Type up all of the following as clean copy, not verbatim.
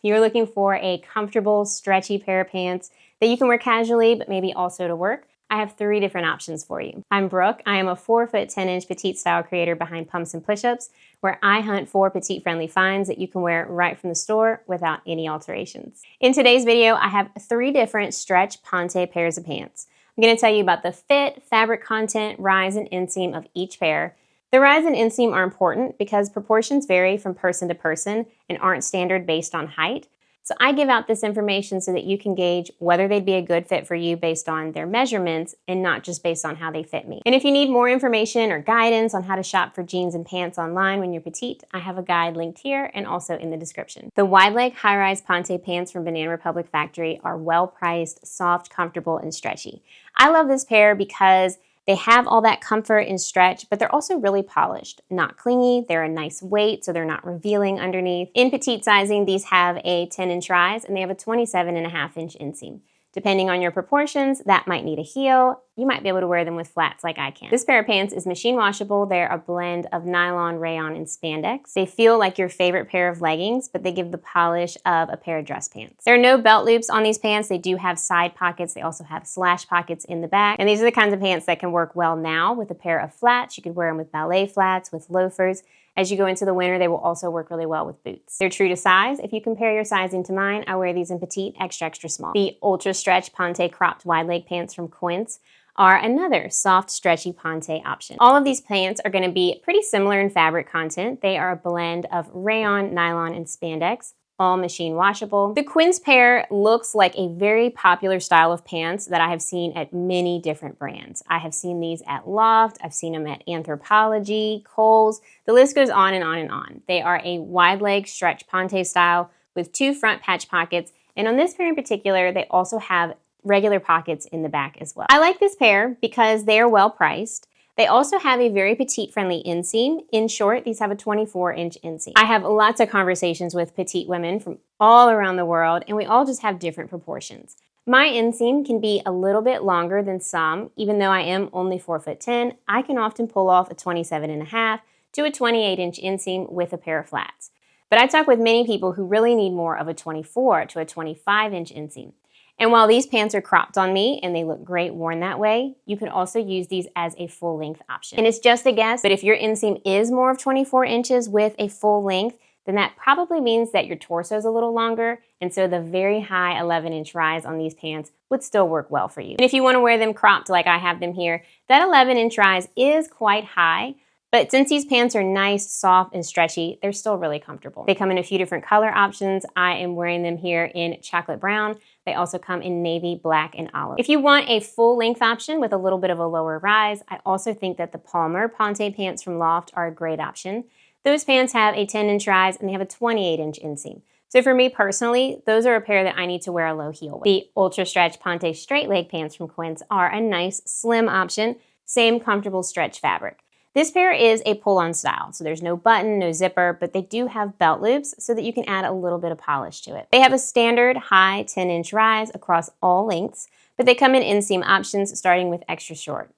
You're looking for a comfortable, stretchy pair of pants that you can wear casually, but maybe also to work, I have 3 different options for you. I'm Brooke. I am a 4'10" petite style creator behind Pumps and Pushups, where I hunt for petite-friendly finds that you can wear right from the store without any alterations. In today's video, I have 3 different stretch ponte pairs of pants. I'm going to tell you about the fit, fabric content, rise, and inseam of each pair. The rise and inseam are important because proportions vary from person to person and aren't standard based on height. So I give out this information so that you can gauge whether they'd be a good fit for you based on their measurements and not just based on how they fit me. And if you need more information or guidance on how to shop for jeans and pants online when you're petite, I have a guide linked here and also in the description. The wide leg high-rise ponte pants from Banana Republic Factory are well-priced, soft, comfortable, and stretchy. I love this pair because they have all that comfort and stretch, but they're also really polished, not clingy. They're a nice weight, so they're not revealing underneath. In petite sizing, these have a 10-inch rise, and they have a 27.5-inch inseam. Depending on your proportions, that might need a heel. You might be able to wear them with flats like I can. This pair of pants is machine washable. They're a blend of nylon, rayon, and spandex. They feel like your favorite pair of leggings, but they give the polish of a pair of dress pants. There are no belt loops on these pants. They do have side pockets. They also have slash pockets in the back. And these are the kinds of pants that can work well now with a pair of flats. You could wear them with ballet flats, with loafers. As you go into the winter, they will also work really well with boots. They're true to size. If you compare your sizing to mine, I wear these in petite, extra, extra small. The Ultra Stretch Ponte cropped wide leg pants from Quince are another soft, stretchy ponte option. All of these pants are going to be pretty similar in fabric content. They are a blend of rayon, nylon, and spandex, all machine washable. The Quince pair looks like a very popular style of pants that I have seen at many different brands. I have seen these at Loft, I've seen them at Anthropologie, Kohl's, the list goes on and on and on. They are a wide leg stretch ponte style with 2 front patch pockets, and on this pair in particular, they also have regular pockets in the back as well. I like this pair because they are well priced. They also have a very petite-friendly inseam. In short, these have a 24-inch inseam. I have lots of conversations with petite women from all around the world, and we all just have different proportions. My inseam can be a little bit longer than some. Even though I am only 4'10", I can often pull off a 27.5 to a 28-inch inseam with a pair of flats. But I talk with many people who really need more of a 24 to a 25-inch inseam. And while these pants are cropped on me and they look great worn that way, you could also use these as a full length option. And it's just a guess, but if your inseam is more of 24 inches with a full length, then that probably means that your torso is a little longer, and so the very high 11-inch rise on these pants would still work well for you. And if you want to wear them cropped like I have them here, that 11-inch rise is quite high, but since these pants are nice, soft, and stretchy, they're still really comfortable. They come in a few different color options. I am wearing them here in chocolate brown. They also come in navy, black, and olive. If you want a full length option with a little bit of a lower rise, I also think that the Palmer Ponte pants from Loft are a great option. Those pants have a 10-inch rise and they have a 28-inch inseam. So for me personally, those are a pair that I need to wear a low heel with. The Ultra Stretch Ponte straight leg pants from Quince are a nice slim option, same comfortable stretch fabric. This pair is a pull-on style, so there's no button, no zipper, but they do have belt loops so that you can add a little bit of polish to it. They have a standard high 10-inch rise across all lengths, but they come in inseam options starting with extra short.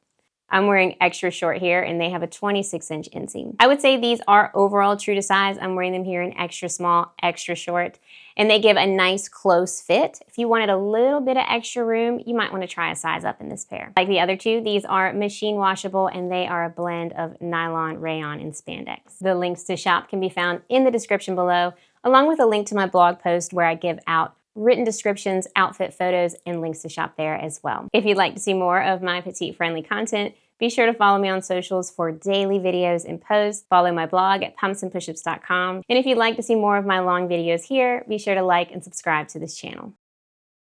I'm wearing extra short here, and they have a 26-inch inseam. I would say these are overall true to size. I'm wearing them here in extra small, extra short, and they give a nice close fit. If you wanted a little bit of extra room, you might want to try a size up in this pair. Like the other two, these are machine washable, and they are a blend of nylon, rayon, and spandex. The links to shop can be found in the description below, along with a link to my blog post where I give out written descriptions, outfit photos, and links to shop there as well. If you'd like to see more of my petite-friendly content, be sure to follow me on socials for daily videos and posts. Follow my blog at pumpsandpushups.com. And if you'd like to see more of my long videos here, be sure to like and subscribe to this channel.